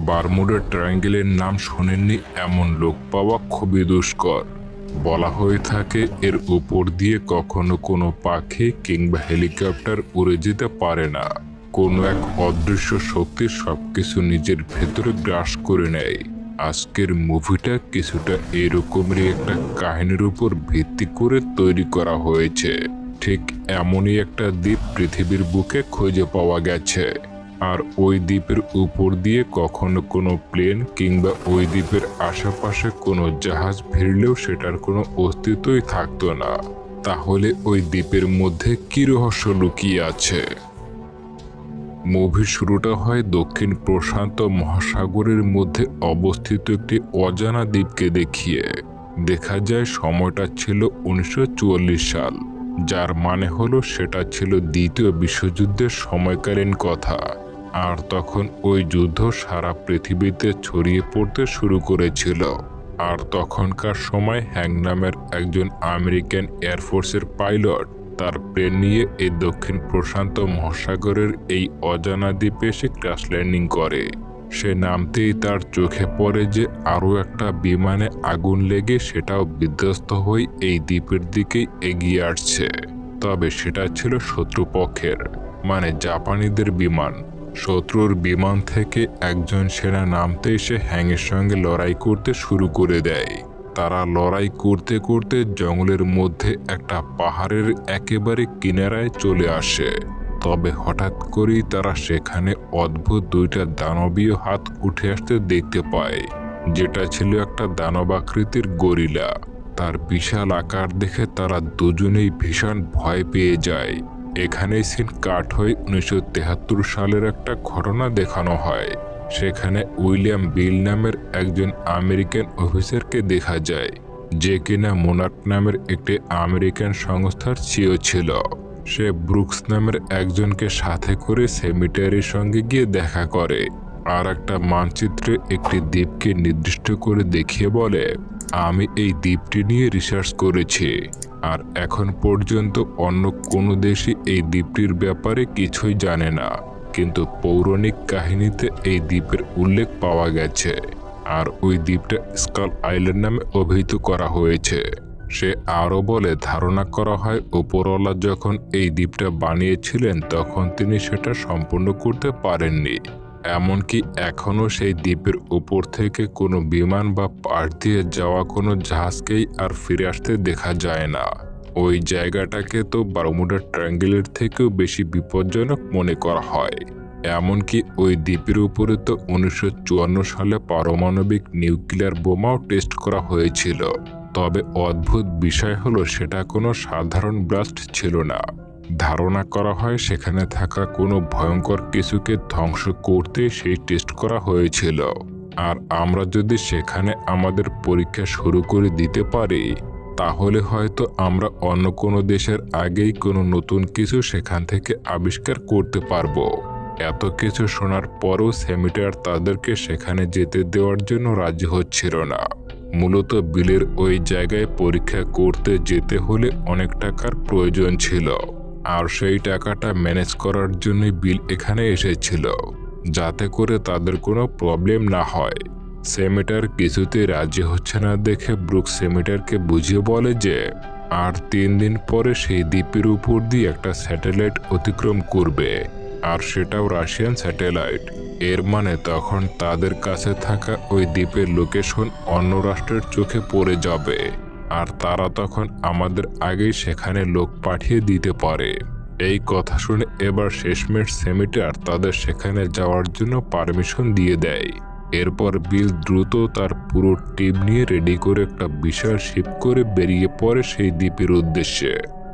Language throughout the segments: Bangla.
বারমুডা ট্রায়াঙ্গেলের নাম শোনেননি এমন লোক পাওয়া খুবই দুষ্কর। বলা হয়ে থাকে এর উপর দিয়ে কখনো কোনো পাখি কিংবা হেলিকপ্টার উড়ে যেতে পারে না। কোনো এক অদৃশ্য শক্তি সবকিছু নিজের ভেতরে গ্রাস করে নেয়। আজকের মুভিটা কিছুটা এরকমেরই একটা কাহিনীর উপর ভিত্তি করে তৈরি করা হয়েছে। ঠিক এমনই একটা দ্বীপ পৃথিবীর বুকে খুঁজে পাওয়া গেছে। আর ওই দ্বীপের উপর দিয়ে কখনো কোনো প্লেন কিংবা ওই দ্বীপের আশেপাশে কোনো জাহাজ ভিড়লেও সেটার কোনো অস্তিত্বই থাকতো না। তাহলে ওই দ্বীপের মধ্যে কি রহস্য লুকিয়ে আছে? মুভির শুরুটা হয় দক্ষিণ প্রশান্ত মহাসাগরের মধ্যে অবস্থিত একটি অজানা দ্বীপকে দেখিয়ে। দেখা যায় সময়টা ছিল 1944 সাল, যার মানে হলো সেটা ছিল দ্বিতীয় বিশ্বযুদ্ধের সময়কালীন কথা। আর তখন ওই যুদ্ধ সারা পৃথিবীতে ছড়িয়ে পড়তে শুরু করেছিল। আর তখনকার সময় হ্যাং নামের একজন আমেরিকান এয়ারফোর্সের পাইলট তার প্লেন নিয়ে এই দক্ষিণ প্রশান্ত মহাসাগরের এই অজানা দ্বীপে এসে ক্র্যাশ ল্যান্ডিং করে। সে নামতেই তার চোখে পড়ে যে আরও একটা বিমানে আগুন লেগে সেটাও বিধ্বস্ত হয়ে এই দ্বীপের দিকেই এগিয়ে আসছে। তবে সেটা ছিল শত্রুপক্ষের, মানে জাপানিদের বিমান। শত্রুর বিমান থেকে একজন সেনা নামতেই সে হ্যাংয়ের সঙ্গে লড়াই করতে শুরু করে দেয়। তারা লড়াই করতে করতে জঙ্গলের মধ্যে একটা পাহাড়ের একেবারে কিনারায় চলে আসে। তবে হঠাৎ করেই তারা সেখানে অদ্ভুত দুইটা দানবীয় হাত উঠে আসতে দেখতে পায়, যেটা ছিল একটা দানবাকৃতির গরিলা। তার বিশাল আকার দেখে তারা দুজনেই ভীষণ ভয় পেয়ে যায়। এখানেই সিন কাট হয়ে 1973 সালের একটা ঘটনা দেখানো হয়। সেখানে উইলিয়াম বিল নামের একজন আমেরিকান অফিসারকে দেখা যায়, যে কিনা মোনার্ক নামের একটি আমেরিকান সংস্থার সিইও ছিল। সে ব্রুকস নামের একজনকে সাথে করে সেমিটারির সঙ্গে গিয়ে দেখা করে আর একটা মানচিত্রে একটি দ্বীপকে নির্দিষ্ট করে দেখিয়ে বলে, আমি এই দ্বীপটি নিয়ে রিসার্চ করেছি আর এখন পর্যন্ত অন্য কোনো দেশই এই দ্বীপটির ব্যাপারে কিছুই জানে না, কিন্তু পৌরাণিক কাহিনীতে এই দ্বীপের উল্লেখ পাওয়া গেছে আর ওই দ্বীপটা স্কাল আইল্যান্ড নামে অভিহিত করা হয়েছে। সে আরও বলে, ধারণা করা হয় উপরওয়ালা যখন এই দ্বীপটা বানিয়েছিলেন তখন তিনি সেটা সম্পূর্ণ করতে পারেননি। এমনকি এখনও সেই দ্বীপের উপর থেকে কোনো বিমান বা পাশ দিয়ে যাওয়া কোনো জাহাজকেই আর ফিরে আসতে দেখা যায় না। ওই জায়গাটাকে তো বারমুডা ট্রায়াঙ্গেলের থেকেও বেশি বিপজ্জনক মনে করা হয়। এমনকি ওই দ্বীপের উপরে তো 1954 সালে পারমাণবিক নিউক্লিয়ার বোমাও টেস্ট করা হয়েছিল। তবে অদ্ভুত বিষয় হলো সেটা কোনো সাধারণ ব্লাস্ট ছিল না। ধারণা করা হয় সেখানে থাকা কোনো ভয়ঙ্কর কিছুকে ধ্বংস করতে সেই টেস্ট করা হয়েছিল। আর আমরা যদি সেখানে আমাদের পরীক্ষা শুরু করে দিতে পারি তাহলে হয়তো আমরা অন্য কোনো দেশের আগেই কোনো নতুন কিছু সেখান থেকে আবিষ্কার করতে পারবো। এত কিছু শোনার পরও সেমিটার তাদেরকে সেখানে যেতে দেওয়ার জন্য রাজি হচ্ছিল না। মূলত বিলের ওই জায়গায় পরীক্ষা করতে যেতে হলে অনেক টাকার প্রয়োজন ছিল, আর সেই টাকাটা ম্যানেজ করার জন্যই বিল এখানে এসেছিল, যাতে করে তাদের কোনো প্রবলেম না হয়। সেমিটার কিছুতেই রাজি হচ্ছে না দেখে ব্রুক সেমিটারকে বুঝিয়ে বলে যে আর 3 দিন পরে সেই দ্বীপের উপর দিয়ে একটা স্যাটেলাইট অতিক্রম করবে, আর সেটাও রাশিয়ান স্যাটেলাইট। এর মানে তখন তাদের কাছে থাকা ওই দ্বীপের লোকেশন অন্য রাষ্ট্রের চোখে পড়ে যাবে, আর তারা তখন আমাদের আগেই সেখানে লোক পাঠিয়ে দিতে পারে। এই কথা শুনে এবার শেষমেশ সেমিটার তাদের সেখানে যাওয়ার জন্য পারমিশন দিয়ে দেয়। এরপর বিল দ্রুত তার পুরো টিম নিয়ে রেডি করে একটা বিশাল শিপ করে বেরিয়ে পড়ে সেই দ্বীপের উদ্দেশ্যে।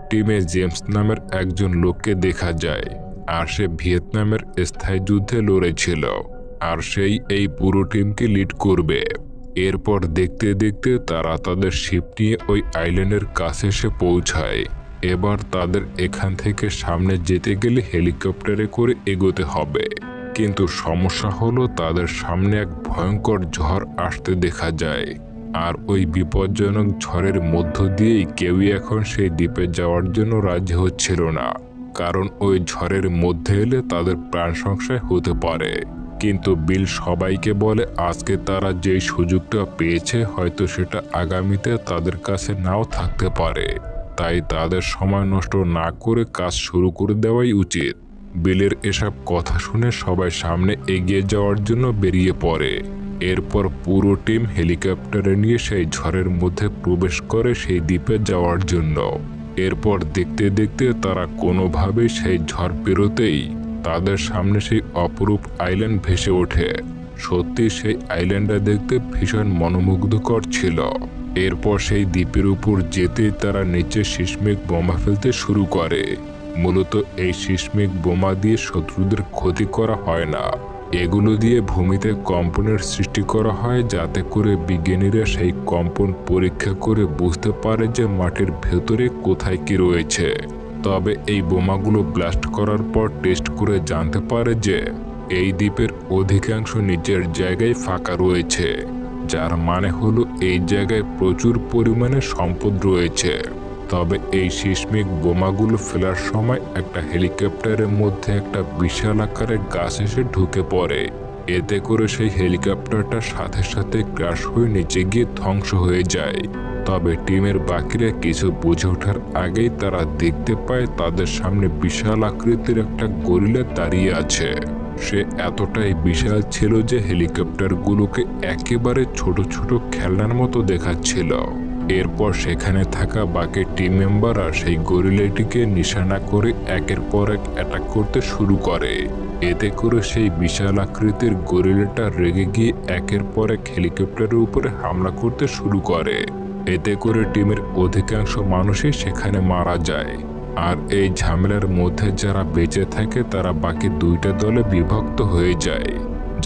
টিমে জেমস নামের একজন লোককে দেখা যায়, আর সে ভিয়েতনামের স্থায়ী যুদ্ধে লড়েছিল, আর সেই এই পুরো টিমকে লিড করবে। এরপর দেখতে দেখতে তারা তাদের শিপ নিয়ে ওই আইল্যান্ডের কাছে এসে পৌঁছায়। এবার তাদের এখান থেকে সামনে যেতে গেলে হেলিকপ্টারে করে এগোতে হবে, কিন্তু সমস্যা হলো তাদের সামনে এক ভয়ঙ্কর ঝড় আসতে দেখা যায়। আর ওই বিপজ্জনক ঝড়ের মধ্য দিয়েই কেউই এখন সেই দ্বীপে যাওয়ার জন্য রাজি হচ্ছিল না, কারণ ওই ঝড়ের মধ্যে এলে তাদের প্রাণ সংশয় হতে পারে। কিন্তু বিল সবাইকে বলে আজকে তারা যেই সুযোগটা পেয়েছে হয়তো সেটা আগামীতে তাদের কাছে নাও থাকতে পারে, তাই তাদের সময় নষ্ট না করে কাজ শুরু করে দেওয়াই উচিত। বিলের এসব কথা শুনে সবাই সামনে এগিয়ে যাওয়ার জন্য বেরিয়ে পড়ে। এরপর পুরো টিম হেলিকপ্টারে নিয়ে সেই ঝড়ের মধ্যে প্রবেশ করে সেই দ্বীপে যাওয়ার জন্য। এরপর দেখতে দেখতে তারা কোনোভাবেই সেই ঝড় পেরোতেই তাদের সামনে সেই অপরূপ আইল্যান্ড ভেসে ওঠে। সত্যি সেই আইল্যান্ডটা দেখতে ভীষণ মনোমুগ্ধকর ছিল। এরপর সেই দ্বীপের উপর যেতেই তারা নিচে সিসমিক বোমা ফেলতে শুরু করে। মূলত এই সিসমিক বোমা দিয়ে শত্রুদের ক্ষতি করা হয় না, এগুলো দিয়ে ভূমিতে কম্পনের সৃষ্টি করা হয় যাতে করে বিজ্ঞানীরা সেই কম্পন পরীক্ষা করে বুঝতে পারে যে মাটির ভেতরে কোথায় কি রয়েছে। তবে এই বোমাগুলো ব্লাস্ট করার পর টেস্ট করে জানতে পারে যে এই দ্বীপের অধিকাংশ নিচের জায়গায় ফাঁকা রয়েছে, যার মানে হলো এই জায়গায় প্রচুর পরিমাণে সম্পদ রয়েছে। তবে এই সিসমিক বোমাগুলো ফেলার সময় একটা হেলিকপ্টারের মধ্যে একটা বিশাল আকারের গাছ এসে ঢুকে পড়ে। এতে করে সেই হেলিকপ্টারটা সাথে সাথে ক্র্যাশ হয়ে নিচে গিয়ে ধ্বংস হয়ে যায়। তবে টিমের বাকিরা কিছু বুঝে ওঠার আগেই তারা দেখতে পায় তাদের সামনে বিশাল আকৃতির একটা গরিলা দাঁড়িয়ে আছে। সে এতটাই বিশাল ছিল যে হেলিকপ্টারগুলোকে একেবারে ছোট ছোট খেলনার মতো দেখাচ্ছিল। এরপর সেখানে থাকা বাকি টিম মেম্বাররা সেই গরিলাটিকে নিশানা করে একের পর এক অ্যাটাক করতে শুরু করে। এতে করে সেই বিশাল আকৃতির গরিলাটা রেগে গিয়ে একের পর এক হেলিকপ্টারের উপরে হামলা করতে শুরু করে। এতে করে টিমের অধিকাংশ মানুষই সেখানে মারা যায়। আর এই ঝামেলার মধ্যে যারা বেঁচে থাকে তারা বাকি দুইটা দলে বিভক্ত হয়ে যায়,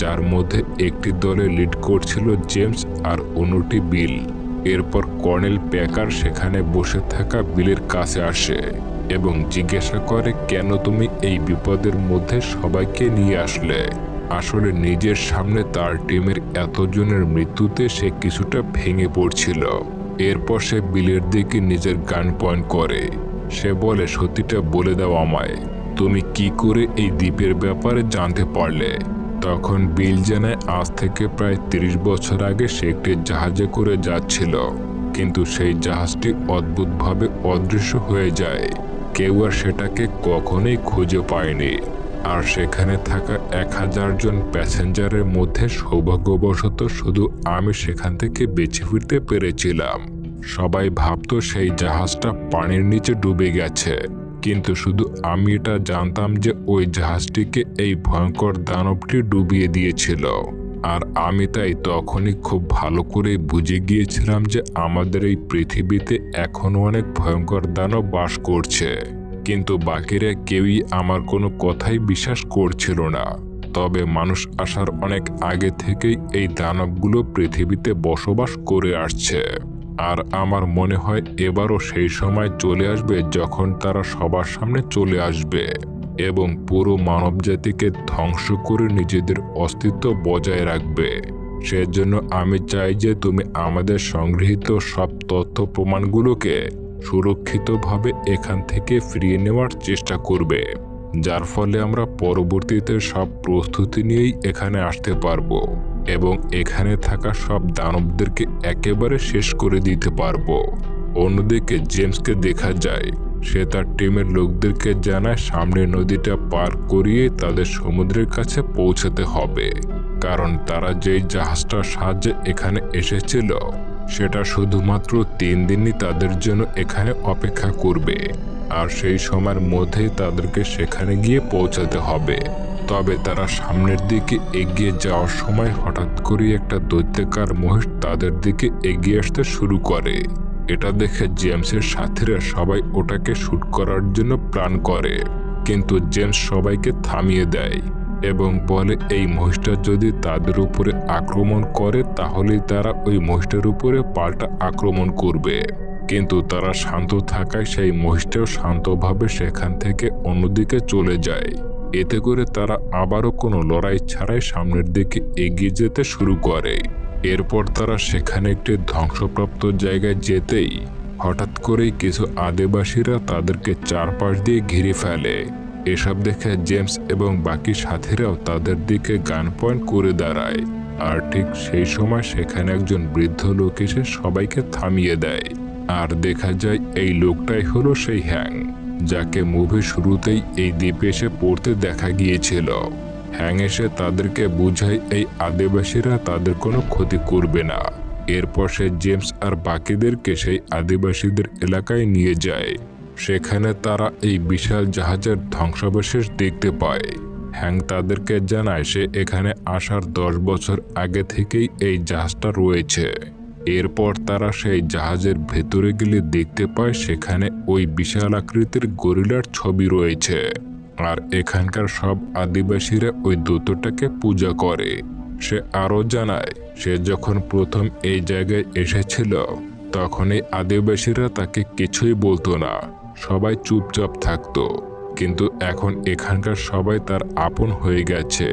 যার মধ্যে একটি দলে লিড করছিল জেমস আর অন্যটি বিল। এরপর কর্নেল প্যাকার সেখানে বসে থাকা বিলের কাছে আসে এবং জিজ্ঞাসা করে, কেন তুমি এই বিপদের মধ্যে সবাইকে নিয়ে আসলে? আসলে নিজের সামনে তার টিমের এতজনের মৃত্যুতে সে কিছুটা ভেঙে পড়ছিল। এরপর সে বিলের দিকে নিজের গান পয়েন্ট করে। সে বলে, সত্যিটা বলে দাও আমায়, তুমি কি করে এই দ্বীপের ব্যাপারে জানতে পারলে? তখন বিল জানায় আজ থেকে প্রায় 30 বছর আগে সে একটি জাহাজে করে যাচ্ছিল, কিন্তু সেই জাহাজটি অদ্ভুতভাবে অদৃশ্য হয়ে যায়। কেউ আর সেটাকে কখনোই খুঁজে পায়নি। আর সেখানে থাকা 1000 জন প্যাসেঞ্জারের মধ্যে সৌভাগ্যবশত শুধু আমি সেখান থেকে বেঁচে ফিরতে পেরেছিলাম। সবাই ভাবতো সেই জাহাজটা পানির নিচে ডুবে গেছে, কিন্তু শুধু আমি এটা জানতাম যে ওই জাহাজটিকে এই ভয়ঙ্কর দানবটি ডুবিয়ে দিয়েছিল। আর আমি তাই তখনই খুব ভালো করে বুঝে গিয়েছিলাম যে আমাদের এই পৃথিবীতে এখনো অনেক ভয়ঙ্কর দানব বাস করছে। কিন্তু বাকিরা কেউই আমার কোনো কথাই বিশ্বাস করছিল না। তবে মানুষ আসার অনেক আগে থেকেই এই দানবগুলো পৃথিবীতে বসবাস করে আসছে। আর আমার মনে হয় এবারও সেই সময় চলে আসবে যখন তারা সবার সামনে চলে আসবে এবং পুরো মানবজাতিকে ধ্বংস করে নিজেদের অস্তিত্ব বজায় রাখবে। সেজন্য আমি চাই যে তুমি আমাদের সংগৃহীত সব তথ্য প্রমাণগুলোকে সুরক্ষিতভাবে এখান থেকে ফিরিয়ে নেওয়ার চেষ্টা করবে, যার ফলে আমরা পরবর্তীতে সব প্রস্তুতি নিয়েই এখানে আসতে পারবো এবং এখানে থাকা সব দানবদেরকে একেবারে শেষ করে দিতে পারবো। অন্যদিকে জেমসকে দেখা যায়, সে তার টিমের লোকদেরকে জানায় সামনে নদীটা পার করিয়ে তাদের সমুদ্রের কাছে পৌঁছাতে হবে, কারণ তারা যেই জাহাজটার সাহায্যে এখানে এসেছিল সেটা শুধুমাত্র 3 দিনই তাদের জন্য এখানে অপেক্ষা করবে। আর সেই সময়ের মধ্যেই তাদেরকে সেখানে গিয়ে পৌঁছাতে হবে। তবে তারা সামনের দিকে এগিয়ে যাওয়ার সময় হঠাৎ করে একটা দৈত্যাকার মহিষ তাদের দিকে এগিয়ে আসতে শুরু করে। এটা দেখে জেমসের সাথীরা সবাই ওটাকে শুট করার জন্য প্ল্যান করে, কিন্তু জেমস সবাইকে থামিয়ে দেয় এবং বলে এই মহিষটা যদি তাদের উপরে আক্রমণ করে তাহলেই তারা ওই মহিষটার উপরে পাল্টা আক্রমণ করবে। কিন্তু তারা শান্ত থাকায় সেই মহিষটাও শান্তভাবে সেখান থেকে অন্যদিকে চলে যায়। এতে করে তারা আবারও কোনো লড়াই ছাড়াই সামনের দিকে এগিয়ে যেতে শুরু করে। এরপর তারা সেখানে একটি ধ্বংসপ্রাপ্ত জায়গায় যেতেই হঠাৎ করেই কিছু আদিবাসীরা তাদেরকে চারপাশ দিয়ে ঘিরে ফেলে। এসব দেখে জেমস এবং বাকি সাথীরাও তাদের দিকে গান পয়েন্ট করে দাঁড়ায়। আর ঠিক সেই সময় সেখানে একজন বৃদ্ধ লোক এসে সবাইকে থামিয়ে দেয়। আর দেখা যায় এই লোকটাই হলো সেই হ্যাং, যাকে মুভির শুরুতেই এই দ্বীপে এসে পড়তে দেখা গিয়েছিল। হ্যাং এসে তাদেরকে বুঝায় এই আদিবাসীরা তাদের কোনো ক্ষতি করবে না। এরপর সে জেমস আর বাকিদেরকে সেই আদিবাসীদের এলাকায় নিয়ে যায়। সেখানে তারা এই বিশাল জাহাজের ধ্বংসাবশেষ দেখতে পায়। হ্যাং তাদেরকে জানায় সে এখানে আসার 10 বছর আগে থেকেই এই জাহাজটা রয়েছে। এরপর তারা সেই জাহাজের ভেতরে গেলে দেখতে পায় সেখানে ওই বিশাল আকৃতির গরিলার ছবি রয়েছে। আর এখানকার সব আদিবাসীরা ওই দূতটাকে পূজা করে। সে আরও জানায় সে যখন প্রথম এই জায়গায় এসেছিল তখন এই আদিবাসীরা তাকে কিছুই বলতো না, সবাই চুপচাপ থাকতো, কিন্তু এখন এখানকার সবাই তার আপন হয়ে গেছে।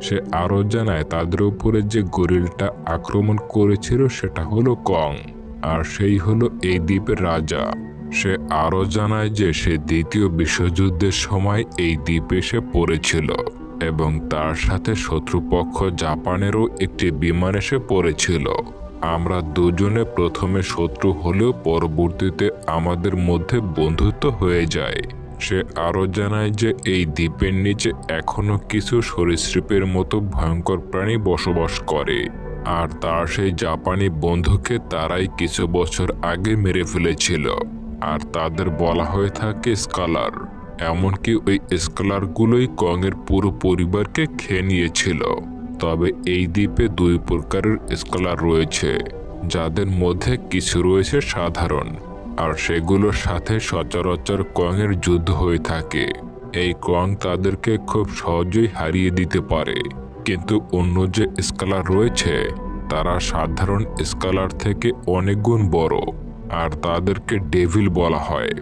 সে আরও জানায় তাদের উপরে যে গরিলটা আক্রমণ করেছিল সেটা হলো কং, আর সেই হলো এই দ্বীপের রাজা। সে আরও জানায় যে সে দ্বিতীয় বিশ্বযুদ্ধের সময় এই দ্বীপে এসে পড়েছিল এবং তার সাথে শত্রুপক্ষ জাপানেরও একটি বিমান এসে পড়েছিল। আমরা দুজনে প্রথমে শত্রু হলেও পরবর্তীতে আমাদের মধ্যে বন্ধুত্ব হয়ে যায়। সে আরও জানায় যে এই দ্বীপের নিচে এখনো কিছু সরীসৃপের মতো ভয়ঙ্কর প্রাণী বসবাস করে, আর তার সেই জাপানি বন্ধুকে তারাই কিছু বছর আগে মেরে ফেলেছিল। আর তাদের বলা হয়ে থাকে স্কালার। এমনকি ওই স্কালারগুলোই কংয়ের পুরো পরিবারকে খেয়ে নিয়েছিল। তবে এই দ্বীপে 2 প্রকারের স্কালার রয়েছে, যাদের মধ্যে কিছু রয়েছে সাধারণ, আর সেগুলোর সাথে সচরাচর কংয়ের যুদ্ধ হয়ে থাকে। এই কং তাদেরকে খুব সহজেই হারিয়ে দিতে পারে, কিন্তু অন্য যে স্কালার রয়েছে তারা সাধারণ স্কালার থেকে অনেক গুণ বড়, আর তাদেরকে ডেভিল বলা হয়।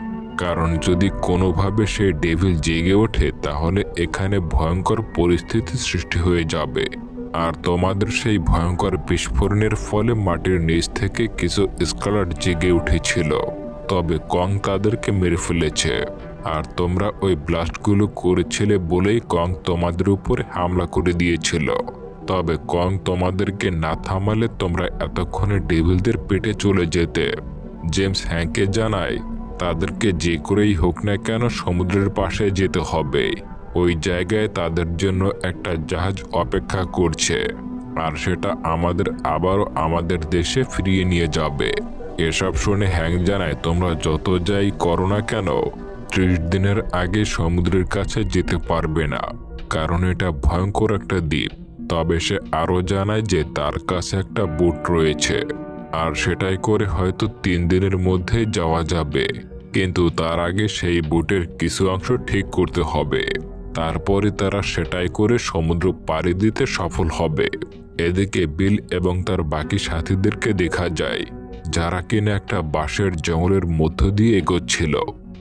কারণ যদি কোনোভাবে সেই ডেভিল জেগে ওঠে তাহলে এখানে ভয়ঙ্কর পরিস্থিতি সৃষ্টি হয়ে যাবে। আর তোমাদের সেই ভয়ঙ্কর বিস্ফোরণের ফলে মাটির নিচ থেকে কিছু স্কালার জেগে উঠেছিল, তবে কং তাদেরকে মেরে ফেলেছে। আর তোমরা ওই ব্লাস্টগুলো করেছিলে বলেই কং তোমাদের উপরে হামলা করে দিয়েছিল। তবে কং তোমাদেরকে না থামালে তোমরা এতক্ষণে ডেভিলদের পেটে চলে যেতে। জেমস হ্যাংকে জানায় তাদেরকে যে করেই হোক না কেন সমুদ্রের পাশে যেতে হবে। ওই জায়গায় তাদের জন্য একটা জাহাজ অপেক্ষা করছে, আর সেটা আমাদের আবারও আমাদের দেশে ফিরিয়ে নিয়ে যাবে। এসব শুনে হ্যাং জানায় তোমরা যত যাই করো না কেন 30 দিনের আগে সমুদ্রের কাছে যেতে পারবে না, কারণ এটা ভয়ঙ্কর একটা দ্বীপ। তবে সে আরও জানায় যে তার কাছে একটা বোট রয়েছে, আর সেটাই করে হয়তো 3 দিনের মধ্যে যাওয়া যাবে, কিন্তু তার আগে সেই বোটের কিছু অংশ ঠিক করতে হবে। তারপরে তারা সেটাই করে সমুদ্র পাড়ি দিতে সফল হবে। এদিকে বিল এবং তার বাকি সাথীদেরকে দেখা যায় যারা কিনা একটা বাঁশের জঙ্গলের মধ্য দিয়ে এগোচ্ছিল,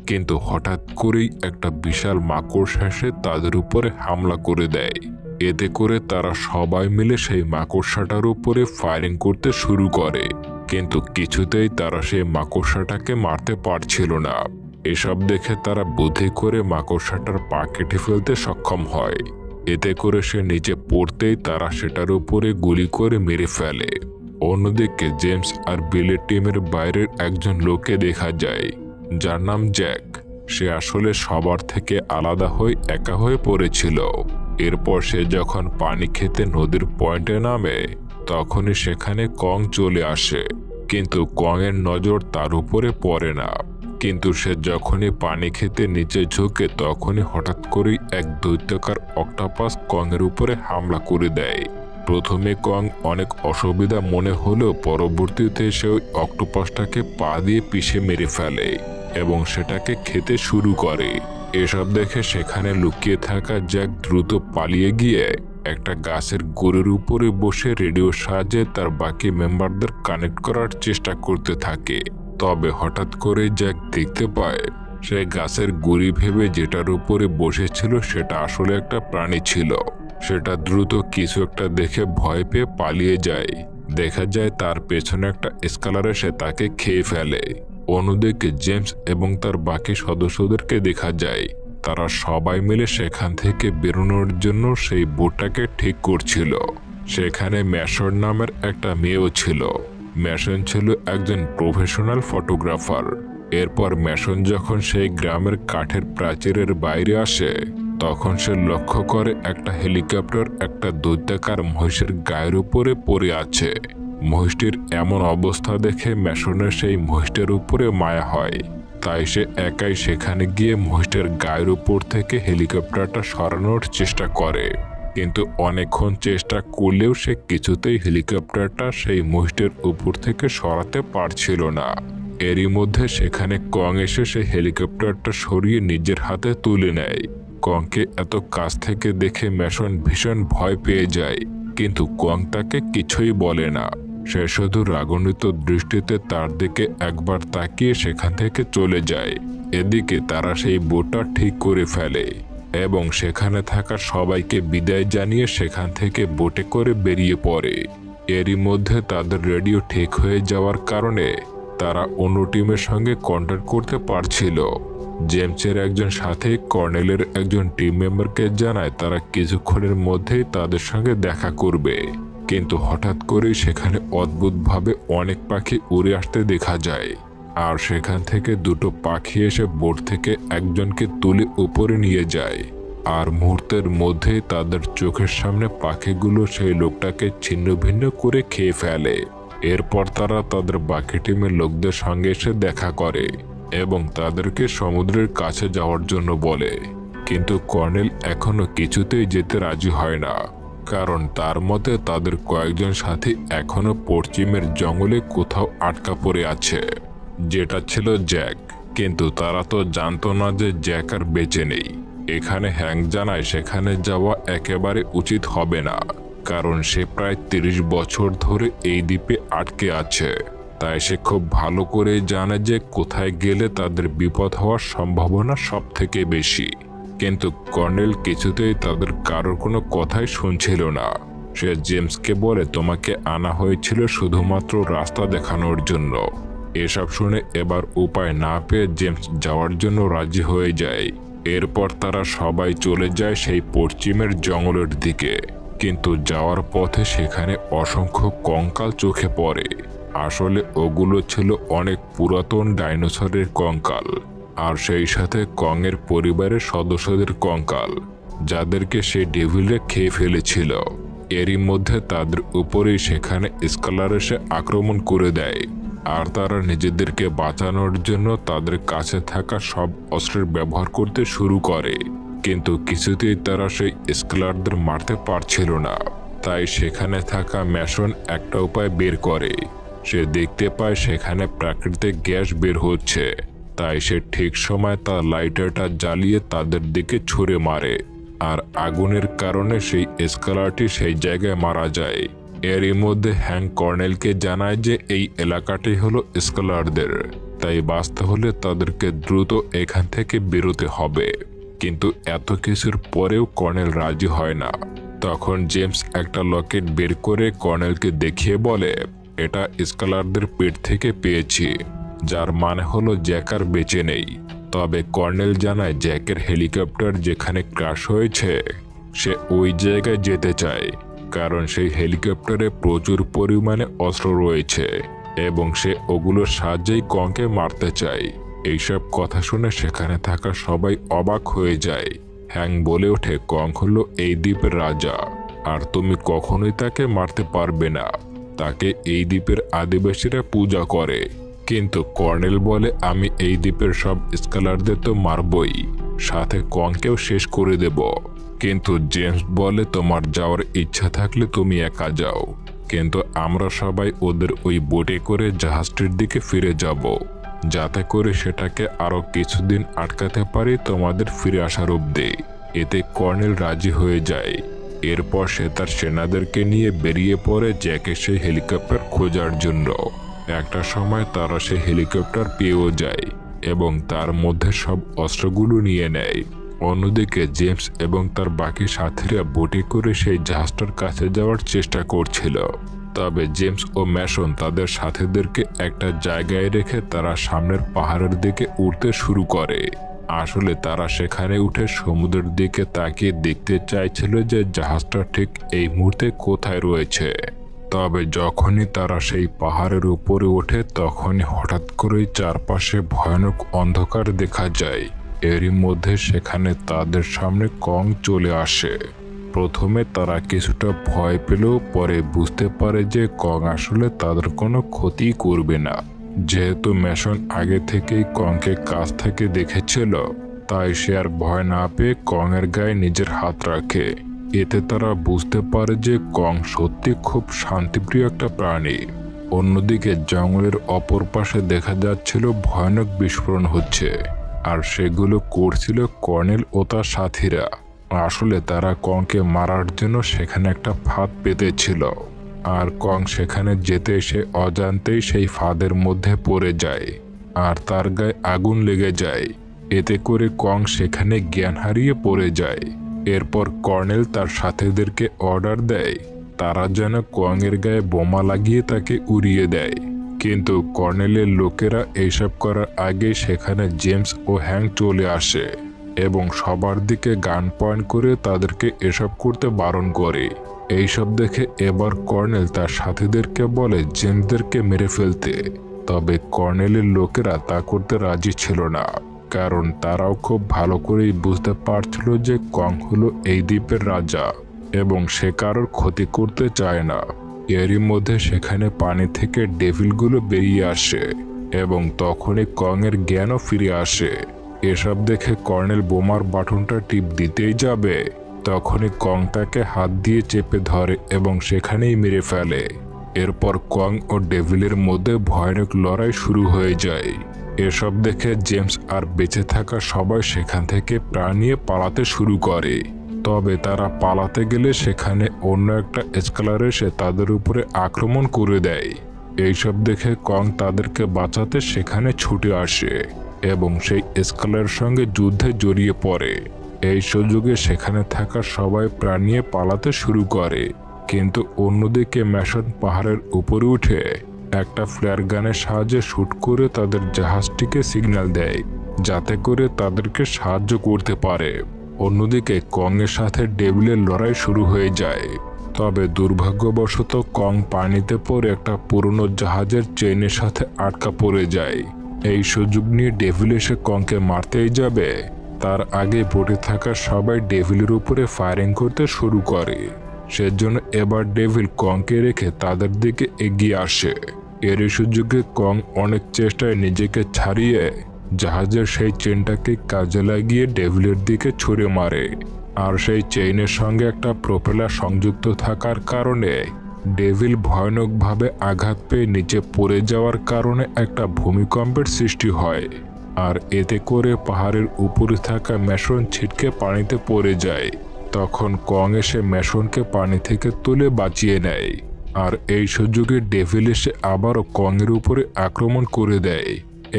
কিন্তু হঠাৎ করেই একটা বিশাল মাকড়সা এসে তাদের উপরে হামলা করে দেয়। এতে করে তারা সবাই মিলে সেই মাকড়সাটার উপরে ফায়ারিং করতে শুরু করে, কিন্তু কিছুতেই তারা সেই মাকড়সাটাকে মারতে পারছিল না। এসব দেখে তারা বুদ্ধি করে মাকড়সাটার পা কেটে ফেলতে সক্ষম হয়। এতে করে সে নিচে পড়তেই তারা সেটার উপরে গুলি করে মেরে ফেলে। অন্যদিকে জেমস আর বিলের টিমের বাইরের একজন লোককে দেখা যায় যার নাম জ্যাক। সে আসলে সবার থেকে আলাদা হয়ে একা হয়ে পড়েছিল। এরপর সে যখন পানি খেতে নদীর পয়েন্টে নামে তখনই সেখানে কং চলে আসে, কিন্তু কংয়ের নজর তার উপরে পড়ে না। কিন্তু সে যখনই পানি খেতে নিচে ঝুঁকে তখনই হঠাৎ করেই এক দৈত্যাকার অক্টোপাস কংয়ের উপরে হামলা করে দেয়। প্রথমে কং অনেক অসুবিধা মনে হলেও পরবর্তীতে সে ওই অক্টোপাসটাকে পা দিয়ে পিষে মেরে ফেলে এবং সেটাকে খেতে শুরু করে। এসব দেখে সেখানে লুকিয়ে থাকা জ্যাক দ্রুত পালিয়ে গিয়ে একটা গাছের গোড়ের উপরে বসে রেডিওর সাহায্যে তার বাকি মেম্বারদের কানেক্ট করার চেষ্টা করতে থাকে। তবে হঠাৎ করে জ্যাক দেখতে পায় সে গাছের গুড়ি ভেবে যেটার উপরে বসেছিল সেটা আসলে একটা প্রাণী ছিল। সেটা দ্রুত কিছু একটা দেখে ভয় পেয়ে পালিয়ে যায়। দেখা যায় তার পেছনে একটা স্কালার এসে তাকে খেয়ে ফেলে। অন্যদিকে জেমস এবং তার বাকি সদস্যদেরকে দেখা যায় তারা সবাই মিলে সেখান থেকে বেরোনোর জন্য সেই বোটটাকে ঠিক করছিল। সেখানে ম্যাসন নামের একটা মেয়েও ছিল। ম্যাসন ছিল একজন প্রফেশনাল ফটোগ্রাফার। এরপর ম্যাসন যখন সেই গ্রামের কাঠের প্রাচীরের বাইরে আসে, তখন সে লক্ষ্য করে একটা হেলিকপ্টার একটা দৈত্যাকার মহিষের গায়ের উপরে পড়ে আছে। মহিষটির এমন অবস্থা দেখে ম্যাসনের সেই মহিষটার উপরে মায়া হয়। তাই সে একাই সেখানে গিয়ে মহিষটার গায়ের উপর থেকে হেলিকপ্টারটা সরানোর চেষ্টা করে। কিন্তু অনেকক্ষণ চেষ্টা করলেও সে কিছুতেই হেলিকপ্টারটা সেই মহিষটার উপর থেকে সরাতে পারছিল না। এরই মধ্যে সেখানে কং এসে সেই হেলিকপ্টারটা সরিয়ে নিজের হাতে তুলে নেয়। কংকে এত কাছ থেকে দেখে ম্যাসন ভীষণ ভয় পেয়ে যায়, কিন্তু কং তাকে কিছুই বলে না। সে শুধু রাগান্বিত দৃষ্টিতে তার দিকে একবার তাকিয়ে সেখান থেকে চলে যায়। এদিকে তারা সেই বোটটা ঠিক করে ফেলে এবং সেখানে থাকা সবাইকে বিদায় জানিয়ে সেখান থেকে বোটে করে বেরিয়ে পড়ে। এরই মধ্যে তাদের রেডিও ঠিক হয়ে যাওয়ার কারণে তারা অন্য টিমের সঙ্গে কন্ট্যাক্ট করতে পারছিল। জেমসের একজন সাথী কর্নেলের একজন টিম মেম্বারকে জানায় তারা কিছুক্ষণের মধ্যেই তাদের সঙ্গে দেখা করবে। কিন্তু হঠাৎ করেই সেখানে অদ্ভুতভাবে অনেক পাখি উড়ে আসতে দেখা যায়। আর সেখান থেকে দুটো পাখি এসে বোট থেকে একজনকে তুলে উপরে নিয়ে যায়। আর মুহূর্তের মধ্যেই তাদের চোখের সামনে পাখিগুলো সেই লোকটাকে ছিন্ন ভিন্ন করে খেয়ে ফেলে। এরপর তারা তাদের বাকি টিমের লোকদের সঙ্গে এসে দেখা করে এবং তাদেরকে সমুদ্রের কাছে যাওয়ার জন্য বলে। কিন্তু কর্নেল এখনো কিছুতেই যেতে রাজি হয় না, কারণ তার মতে তাদের কয়েকজন সাথী এখনো পশ্চিমের জঙ্গলে কোথাও আটকা পড়ে আছে, যেটা ছিল জ্যাক। কিন্তু তারা তো জানতো না যে জ্যাক আর বেঁচে নেই। এখানে হ্যাংক জানায় সেখানে যাওয়া একেবারে উচিত হবে না, কারণ সে প্রায় 30 বছর ধরে এই দ্বীপে আটকে আছে। তাই সে খুব ভালো করে জানে যে কোথায় গেলে তাদের বিপদ হওয়ার সম্ভাবনা সব থেকে বেশি। কিন্তু কর্নেল কিছুতেই তাদের কারোর কোনো কথাই শুনছিল না। সে জেমসকে বলে, তোমাকে আনা হয়েছিল শুধুমাত্র রাস্তা দেখানোর জন্য। এসব শুনে এবার উপায় না পেয়ে জেমস যাওয়ার জন্য রাজি হয়ে যায়। এরপর তারা সবাই চলে যায় সেই পশ্চিমের জঙ্গলের দিকে। কিন্তু যাওয়ার পথে সেখানে অসংখ্য কঙ্কাল চোখে পড়ে। আসলে ওগুলো ছিল অনেক পুরাতন ডাইনোসরের কঙ্কাল, আর সেই সাথে কংয়ের পরিবারের সদস্যদের কঙ্কাল, যাদেরকে সে ডেভিলে খেয়ে ফেলেছিল। এরই মধ্যে তাদের উপরেই সেখানে স্কালার এসে আক্রমণ করে দেয়। আর তারা নিজেদেরকে বাঁচানোর জন্য তাদের কাছে থাকা সব অস্ত্রের ব্যবহার করতে শুরু করে। কিন্তু কিছুতেই তারা সেই স্কালারদের মারতে পারছিল না। তাই সেখানে থাকা ম্যাসন একটা উপায় বের করে। সে দেখতে পায় সেখানে প্রাকৃতিক গ্যাস বের হচ্ছে। তাই সে ঠিক সময় তার লাইটারটা জ্বালিয়ে তাদের দিকে ছুঁড়ে মারে। আর আগুনের কারণে সেই স্কালারটি সেই জায়গায় মারা যায়। এরই মধ্যে হ্যাংক কর্নেলকে জানায় যে এই এলাকাটি হলো স্কালারদের, তাই বাঁচতে হলে তাদেরকে দ্রুত এখান থেকে বেরোতে হবে। কিন্তু এত কিছুর পরেও কর্নেল রাজি হয় না। তখন জেমস একটা লকেট বের করে কর্নেলকে দেখিয়ে বলে, এটা স্কালারদের পেট থেকে পেয়েছি, যার মানে হলো জ্যাক আর বেঁচে নেই। তবে কর্নেল জানায় জ্যাকের হেলিকপ্টার যেখানে ক্র্যাশ হয়েছে সে ওই জায়গায় যেতে চায়, কারণ সেই হেলিকপ্টারে প্রচুর পরিমাণে অস্ত্র রয়েছে এবং সে ওগুলোর সাহায্যেই কংকে মারতে চায়। এইসব কথা শুনে সেখানে থাকা সবাই অবাক হয়ে যায়। হ্যাংক বলে ওঠে, কং হলো এই দ্বীপের রাজা, আর তুমি কখনোই তাকে মারতে পারবে না। তাকে এই দ্বীপের আদিবাসীরা পূজা করে। কিন্তু কর্নেল বলে, আমি এই দ্বীপের সব স্কালারদের তো মারবই, সাথে কংকেও শেষ করে দেব। কিন্তু জেমস বলে, তোমার যাওয়ার ইচ্ছা থাকলে তুমি একা যাও, কিন্তু আমরা সবাই ওদের ওই বোটে করে জাহাজটির দিকে ফিরে যাব, যাতে করে সেটাকে আরো কিছুদিন আটকাতে পারি তোমাদের ফিরে আসার অবধি। এতে কর্নেল রাজি হয়ে যায়। এরপর সে তার সেনাদেরকে নিয়ে বেরিয়ে পড়ে জ্যাকের সেই হেলিকপ্টার খোঁজার জন্য। একটা সময় তারা সেই হেলিকপ্টার পেয়েও যায় এবং তার মধ্যে সব অস্ত্রগুলো নিয়ে নেয়। অন্যদিকে জেমস এবং তার বাকি সাথীরা বোটে করে সেই জাহাজটার কাছে যাওয়ার চেষ্টা করছিল। তবে জেমস ও ম্যাসন তাদের সাথীদেরকে একটা জায়গায় রেখে তারা সামনের পাহাড়ের দিকে উঠতে শুরু করে। আসলে তারা সেখানে উঠে সমুদ্রের দিকে তাকিয়ে দেখতে চাইছিল যে জাহাজটা ঠিক এই মুহূর্তে কোথায় রয়েছে। তবে যখনই তারা সেই পাহাড়ের উপরে ওঠে তখনই হঠাৎ করেই চারপাশে ভয়ানক অন্ধকার দেখা যায়। এরই মধ্যে সেখানে তাদের সামনে কং চলে আসে। প্রথমে তারা কিছুটা ভয় পেলেও পরে বুঝতে পারে যে কং আসলে তাদের কোনো ক্ষতি করবে না। যেহেতু ম্যাসন আগে থেকেই কংকে কাছ থেকে দেখেছিল, তাই সে আর ভয় না পেয়ে কংয়ের গায়ে নিজের হাত রাখে। এতে তারা বুঝতে পারে যে কং সত্যি খুব শান্তিপ্রিয় একটা প্রাণী। অন্যদিকে জঙ্গলের অপর পাশে দেখা যাচ্ছিল ভয়ানক বিস্ফোরণ হচ্ছে, আর সেগুলো করছিল কর্নেল ও তার সাথীরা। আসলে তারা কংকে মারার জন্য সেখানে একটা ফাঁদ পেতেছিল, আর কং সেখানে যেতে এসে অজান্তেই সেই ফাঁদের মধ্যে পড়ে যায়, আর তার গায়ে আগুন লেগে যায়। এতে করে কং সেখানে জ্ঞান হারিয়ে পড়ে যায়। এরপর কর্নেল তার সাথীদেরকে অর্ডার দেয় তারা যেন কংয়ের গায়ে বোমা লাগিয়ে তাকে উড়িয়ে দেয়। কিন্তু কর্নেলের লোকেরা এইসব করার আগে সেখানে জেমস ও হ্যাংক চলে আসে এবং সবার দিকে গান পয়েন্ট করে তাদেরকে এসব করতে বারণ করে। এইসব দেখে এবার কর্নেল তার সাথীদেরকে বলে জেমসদেরকে মেরে ফেলতে। তবে কর্নেলের লোকেরা তা করতে রাজি ছিল না, কারণ তারাও খুব ভালো করেই বুঝতে পারছিল যে কং হলো এই দ্বীপের রাজা এবং সে কারোর ক্ষতি করতে চায় না। এরই মধ্যে সেখানে পানি থেকে ডেভিলগুলো বেরিয়ে আসে এবং তখনই কংয়ের জ্ঞানও ফিরে আসে। এসব দেখে কর্নেল বোমার বাটনটা টিপ দিতেই যাবে, তখনই কং তাকে হাত দিয়ে চেপে ধরে এবং সেখানেই মেরে ফেলে। এরপর কং ও ডেভিলের মধ্যে ভয়ানক লড়াই শুরু হয়ে যায়। এসব দেখে জেমস আর বেঁচে থাকা সবাই সেখান থেকে প্রাণ নিয়ে পালাতে শুরু করে। তবে তারা পালাতে গেলে সেখানে অন্য একটা স্কেলার এসে তাদের উপরে আক্রমণ করে দেয়। এইসব দেখে কং তাদেরকে বাঁচাতে সেখানে ছুটে আসে এবং সেই স্কেলারের সঙ্গে যুদ্ধে জড়িয়ে পড়ে। এই সুযোগে সেখানে থাকা সবাই প্রাণ নিয়ে পালাতে শুরু করে, কিন্তু অন্যদিকে ম্যাসন পাহাড়ের উপরে উঠে একটা ফ্লেয়ার গানের সাহায্যে শুট করে তাদের জাহাজটিকে সিগন্যাল দেয় যাতে করে তাদেরকে সাহায্য করতে পারে। অন্যদিকে কংয়ের সাথে ডেভিলের লড়াই শুরু হয়ে যায়। তবে দুর্ভাগ্যবশত কং পানিতে পড়ে একটা পুরনো জাহাজের চেইনের সাথে আটকা পড়ে যায়। এই সুযোগ নিয়ে ডেভিল এসে কংকে মারতেই যাবে, তার আগে বোটে থাকা সবাই ডেভিলের উপরে ফায়ারিং করতে শুরু করে। সেজন্য এবার ডেভিল কংকে রেখে তাদের দিকে এগিয়ে আসে। এর সুযোগে কং অনেক চেষ্টায় নিজেকে ছাড়িয়ে জাহাজের সেই চেনটাকে কাজে লাগিয়ে ডেভিলের দিকে ছুঁড়ে মারে। আর সেই চেইনের সঙ্গে একটা প্রোপেলার সংযুক্ত থাকার কারণে ডেভিল ভয়ানকভাবে আঘাত পেয়ে নিচে পড়ে যাওয়ার কারণে একটা ভূমিকম্পের সৃষ্টি হয়, আর এতে করে পাহাড়ের উপরে থাকা ম্যাসন ছিটকে পানিতে পড়ে যায়। তখন কং এসে ম্যাসনকে পানি থেকে তুলে বাঁচিয়ে নেয়, আর এই সুযোগে ডেভিল এসে আবারও কংয়ের উপরে আক্রমণ করে দেয়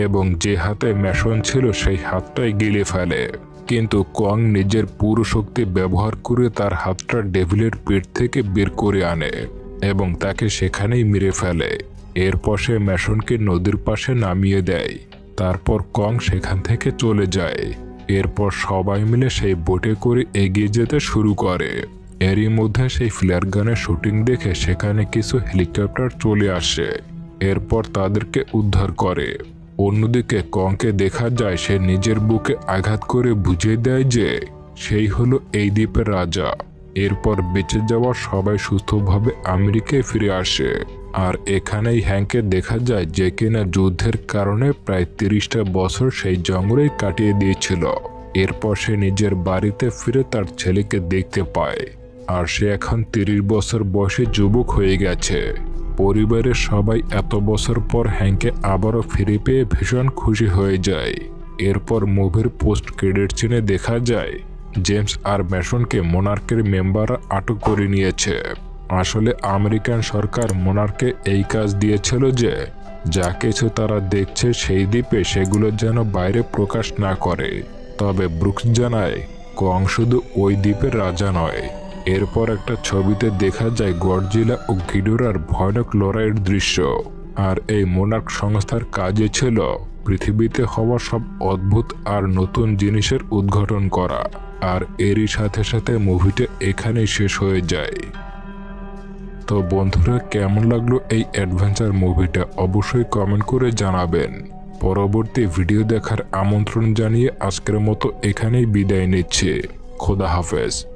এবং যে হাতে ম্যাসন ছিল সেই হাতটাই গিলে ফেলে। কিন্তু কং নিজের পুরো শক্তি ব্যবহার করে তার হাতটা ডেভিলের পেট থেকে বের করে আনে এবং তাকে সেখানেই মেরে ফেলে। এরপর সে ম্যাসনকে নদীর পাশে নামিয়ে দেয়। তারপর কং সেখান থেকে চলে যায়। এরপর সবাই মিলে সেই বোটে করে এগিয়ে যেতে শুরু করে। এরই মধ্যে সেই ফ্লেয়ার গানের শুটিং দেখে সেখানে কিছু হেলিকপ্টার চলে আসে। এরপর তাদেরকে উদ্ধার করে। অন্যদিকে কংকে দেখা যায় সে নিজের বুকে আঘাত করে বুঝিয়ে দেয় যে সেই হলো এই দ্বীপের রাজা। এরপর বেঁচে যাওয়া সবাই সুস্থভাবে আমেরিকায় ফিরে আসে। আর এখানেই হ্যাংকে দেখা যায় যে কিনা যুদ্ধের কারণে প্রায় 30টা বছর সেই জঙ্গলেই কাটিয়ে দিয়েছিল। এরপর সে নিজের বাড়িতে ফিরে তার ছেলেকে দেখতে পায়, আর সে এখন 30 বছর বয়সে যুবক হয়ে গেছে। পরিবারের সবাই এত বছর পর হ্যাংকে আবারও ফিরে পেয়ে ভীষণ খুশি হয়ে যায়। এরপর মুভির পোস্ট ক্রেডিট সিনে দেখা যায় জেমস আর ম্যাসনকে মোনার্কের মেম্বাররা আটক করে নিয়েছে। আসলে আমেরিকান সরকার মোনার্কে এই কাজ দিয়েছিল যে যা কিছু তারা দেখছে সেই দ্বীপে সেগুলো যেন বাইরে প্রকাশ না করে। তবে ব্রুকস জানায় কং শুধু ওই দ্বীপের রাজা নয়। এরপর একটা ছবিতে দেখা যায় গডজিলা ও ঘিডোরার ভয়ানক লড়াইয়ের দৃশ্য। আর এই মোনার্ক সংস্থার কাজে ছিল পৃথিবীতে হওয়া সব অদ্ভুত আর নতুন জিনিসের উদ্ঘাটন করা। আর এরই সাথে সাথে মুভিটা এখানেই শেষ হয়ে যায়। তো বন্ধুরা, কেমন লাগলো এই অ্যাডভেঞ্চার মুভিটা অবশ্যই কমেন্ট করে জানাবেন। পরবর্তী ভিডিও দেখার আমন্ত্রণ জানিয়ে আজকের মতো এখানেই বিদায় নিচ্ছে। খোদা হাফেজ।